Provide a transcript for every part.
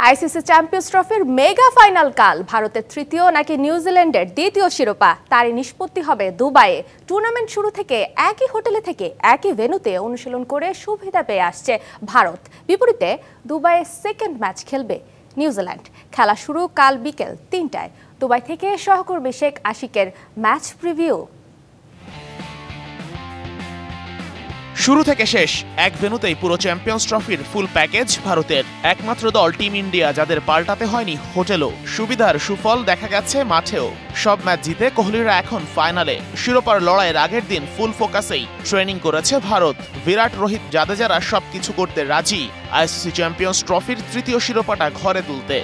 ICC champions ট্রফির mega final কাল ভারতের তৃতীয় নাকি নিউজিল্যান্ডের দ্বিতীয় শিরোপা তারই নিষ্পত্তি হবে দুবাইয়ে। টুর্নামেন্ট শুরু থেকে একই হোটেলে থেকে একই ভেন্যুতে অনুশীলন করে সুবিধা পেয়ে আসছে ভারত। বিপরীতে দুবাইয়ে সেকেন্ড ম্যাচ খেলবে নিউজিল্যান্ড। খেলা শুরু কাল বিকেল ৩টায়। দুবাই থেকে সহকর্মী শেখ আশিকের ম্যাচ প্রিভিউ। শুরু থেকে শেষ এক ভেন্যুতেই পুরো চ্যাম্পিয়ন্স ট্রফির ফুল প্যাকেজ ভারতের। একমাত্র দল টিম ইন্ডিয়া যাদের পাল্টাতে হয়নি হোটেলও। সুবিধার সুফল দেখা গেছে মাঠেও। সব ম্যাচ জিতে কোহলিরা এখন ফাইনালে। শিরোপার লড়াইয়ের আগের দিন ফুল ফোকাসেই ট্রেনিং করেছে ভারত। বিরাট, রোহিত, জাদেজারা সবকিছু করতে রাজি আইসিসি চ্যাম্পিয়ন্স ট্রফির তৃতীয় শিরোপাটা ঘরে তুলতে।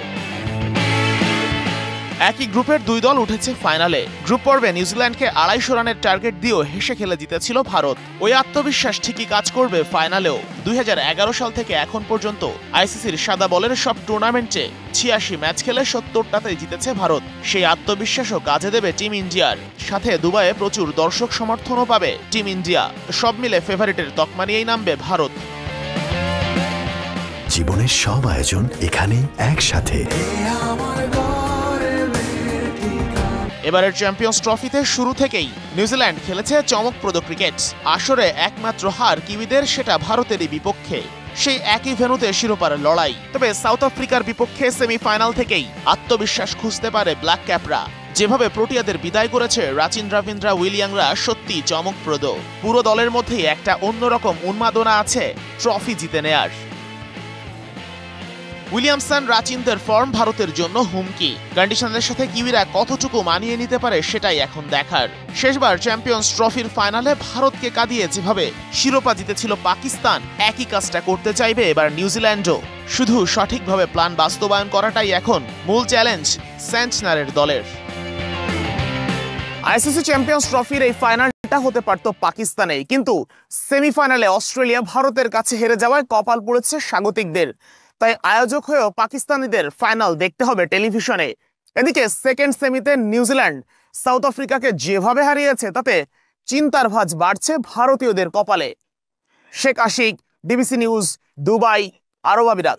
একই গ্রুপের দুই দল উঠেছে ফাইনালে। গ্রুপ পর্বে নিউজিল্যান্ডকে ২৫০ রানের টার্গেট দিয়েও হেসে খেলে জিতেছিল ভারত। ওই আত্মবিশ্বাস ঠিকই কাজ করবে ফাইনালেও। ২০১১ সাল থেকে এখন পর্যন্ত আইসিসির সাদা বলের সব টুর্নামেন্টে ৮৬ ম্যাচ খেলে ৭০টাতেই জিতেছে ভারত। সেই আত্মবিশ্বাসও কাজে দেবে টিম ইন্ডিয়ার। সাথে দুবাইয়ে প্রচুর দর্শক সমর্থনও পাবে টিম ইন্ডিয়া। সব মিলে ফেভারিটের তকমা নিয়েই নামবে ভারত। জীবনের সব আয়োজন এখানে একসাথে। এবারের চ্যাম্পিয়ন্স ট্রফিতে শুরু থেকেই নিউজিল্যান্ড খেলেছে চমকপ্রদ ক্রিকেট। আসরে একমাত্র হার কিউইদের, সেটা ভারতেরই বিপক্ষে। সেই একই ভেন্যুতে শিরোপার লড়াই। তবে সাউথ আফ্রিকার বিপক্ষে সেমিফাইনাল থেকেই আত্মবিশ্বাস খুঁজতে পারে ব্ল্যাক ক্যাপরা। যেভাবে প্রোটিয়াদের বিদায় করেছে রাচিন-রবীন্দ্রা উইলিয়ামরা সত্যি চমকপ্রদ। পুরো দলের মধ্যেই একটা অন্যরকম উন্মাদনা আছে ট্রফি জিতে নেয়ার। উইলিয়ামসন, রাচিনদের ফর্ম ভারতের জন্য হুমকি। কন্ডিশনের সাথে কিউইরা কতটুকু মানিয়ে নিতে পারে সেটাই এখন দেখার। শেষবার চ্যাম্পিয়ন্স ট্রফির ফাইনালে ভারতকে কাঁদিয়ে যেভাবে শিরোপা জিতেছিল পাকিস্তান, একই কাজটা করতে চাইবে এবার নিউজিল্যান্ডও। শুধু সঠিকভাবে প্ল্যান বাস্তবায়ন করাটাই এখন মূল চ্যালেঞ্জ সেন্টনারের দলের। আইসিসি চ্যাম্পিয়ন্স ট্রফির এই ফাইনালটা হতে পারত পাকিস্তানেই, কিন্তু সেমিফাইনালে অস্ট্রেলিয়া ভারতের কাছে হেরে যাওয়ায় কপাল পড়েছে স্বাগতিকদের। তাই আয়োজক হয়েও পাকিস্তানিদের ফাইনাল দেখতে হবে টেলিভিশনে। এদিকে সেকেন্ড সেমিতে নিউজিল্যান্ড সাউথ আফ্রিকাকে যেভাবে হারিয়েছে তাতে চিন্তার ভাঁজ বাড়ছে ভারতীয়দের কপালে। Sheikh Ashiq, DBC news, Dubai, আরব আমিরাত।